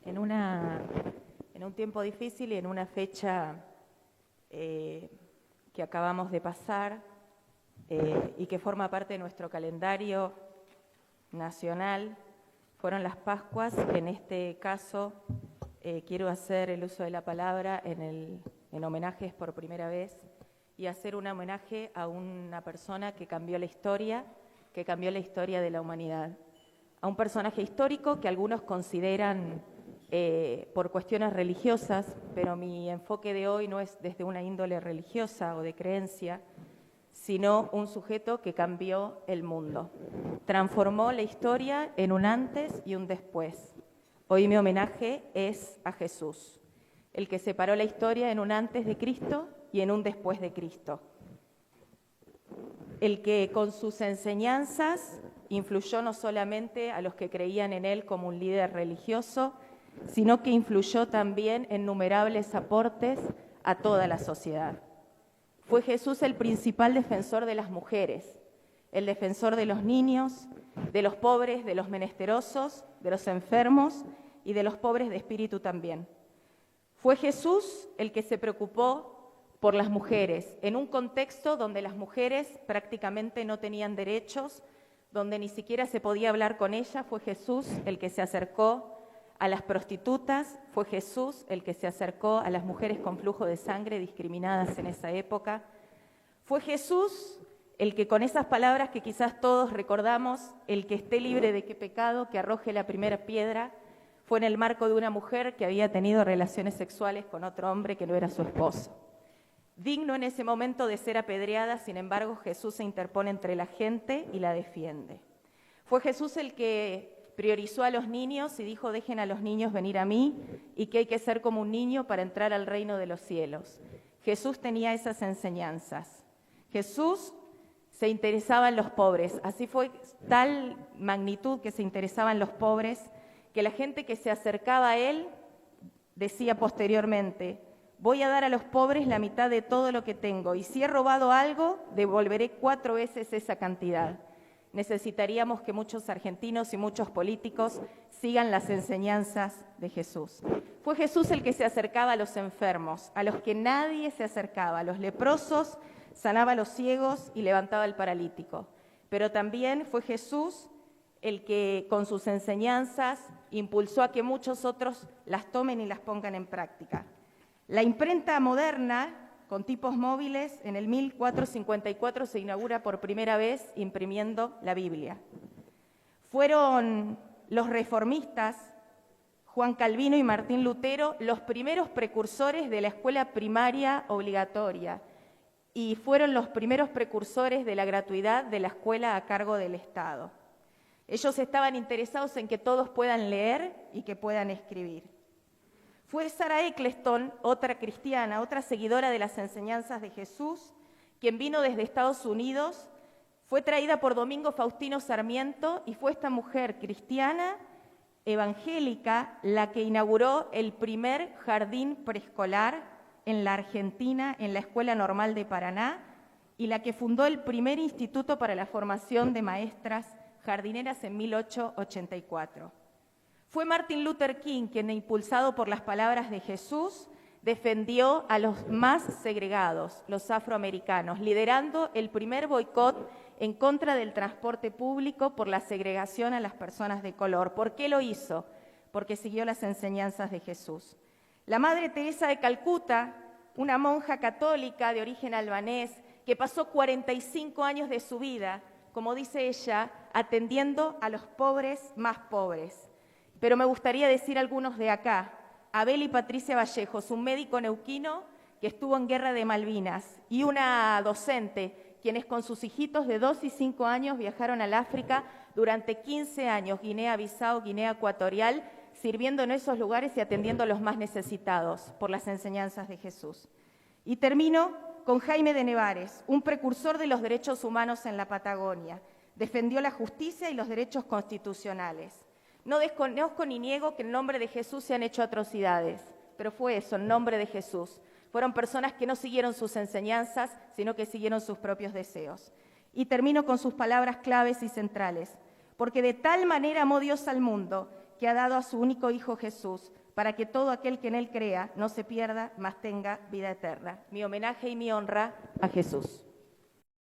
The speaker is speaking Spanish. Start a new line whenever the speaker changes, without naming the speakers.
en un tiempo difícil y en una fecha que acabamos de pasar y que forma parte de nuestro calendario nacional, fueron las Pascuas. En este caso quiero hacer el uso de la palabra en homenajes por primera vez y hacer un homenaje a una persona que cambió la historia de la humanidad, a un personaje histórico que algunos consideran por cuestiones religiosas, pero mi enfoque de hoy no es desde una índole religiosa o de creencia, sino un sujeto que cambió el mundo, transformó la historia en un antes y un después. Hoy mi homenaje es a Jesús, el que separó la historia en un antes de Cristo y en un después de Cristo, el que con sus enseñanzas influyó no solamente a los que creían en él como un líder religioso, sino que influyó también en innumerables aportes a toda la sociedad. Fue Jesús el principal defensor de las mujeres, el defensor de los niños, de los pobres, de los menesterosos, de los enfermos y de los pobres de espíritu también. Fue Jesús el que se preocupó por las mujeres, en un contexto donde las mujeres prácticamente no tenían derechos, donde ni siquiera se podía hablar con ellas. Fue Jesús el que se acercó a las prostitutas, fue Jesús el que se acercó a las mujeres con flujo de sangre discriminadas en esa época. Fue Jesús el que con esas palabras que quizás todos recordamos, el que esté libre de qué pecado, que arroje la primera piedra, fue en el marco de una mujer que había tenido relaciones sexuales con otro hombre que no era su esposo. Digno en ese momento de ser apedreada, sin embargo, Jesús se interpone entre la gente y la defiende. Fue Jesús el que priorizó a los niños y dijo: dejen a los niños venir a mí, y que hay que ser como un niño para entrar al reino de los cielos. Jesús tenía esas enseñanzas. Jesús se interesaba en los pobres. Así fue tal magnitud que se interesaba en los pobres, que la gente que se acercaba a él decía posteriormente: voy a dar a los pobres la mitad de todo lo que tengo, y si he robado algo, devolveré 4 veces esa cantidad. Necesitaríamos que muchos argentinos y muchos políticos sigan las enseñanzas de Jesús. Fue Jesús el que se acercaba a los enfermos, a los que nadie se acercaba, a los leprosos, sanaba a los ciegos y levantaba al paralítico. Pero también fue Jesús el que con sus enseñanzas impulsó a que muchos otros las tomen y las pongan en práctica. La imprenta moderna, con tipos móviles, en el 1454 se inaugura por primera vez imprimiendo la Biblia. Fueron los reformistas, Juan Calvino y Martín Lutero, los primeros precursores de la escuela primaria obligatoria, y fueron los primeros precursores de la gratuidad de la escuela a cargo del Estado. Ellos estaban interesados en que todos puedan leer y que puedan escribir. Fue Sarah Eccleston, otra cristiana, otra seguidora de las enseñanzas de Jesús, quien vino desde Estados Unidos, fue traída por Domingo Faustino Sarmiento, y fue esta mujer cristiana, evangélica, la que inauguró el primer jardín preescolar en la Argentina, en la Escuela Normal de Paraná, y la que fundó el primer instituto para la formación de maestras jardineras en 1884. Fue Martin Luther King quien, impulsado por las palabras de Jesús, defendió a los más segregados, los afroamericanos, liderando el primer boicot en contra del transporte público por la segregación a las personas de color. ¿Por qué lo hizo? Porque siguió las enseñanzas de Jesús. La Madre Teresa de Calcuta, una monja católica de origen albanés, que pasó 45 años de su vida, como dice ella, atendiendo a los pobres más pobres. Pero me gustaría decir algunos de acá: Abel y Patricia Vallejos, un médico neuquino que estuvo en Guerra de Malvinas, y una docente, quienes con sus hijitos de 2 y 5 años viajaron al África durante 15 años, Guinea-Bissau, Guinea Ecuatorial, sirviendo en esos lugares y atendiendo a los más necesitados por las enseñanzas de Jesús. Y termino con Jaime de Nevares, un precursor de los derechos humanos en la Patagonia. Defendió la justicia y los derechos constitucionales. No desconozco ni niego que en nombre de Jesús se han hecho atrocidades, pero fue eso, en nombre de Jesús. Fueron personas que no siguieron sus enseñanzas, sino que siguieron sus propios deseos. Y termino con sus palabras claves y centrales. Porque de tal manera amó Dios al mundo, que ha dado a su único Hijo Jesús, para que todo aquel que en Él crea no se pierda, mas tenga vida eterna. Mi homenaje y mi honra a Jesús.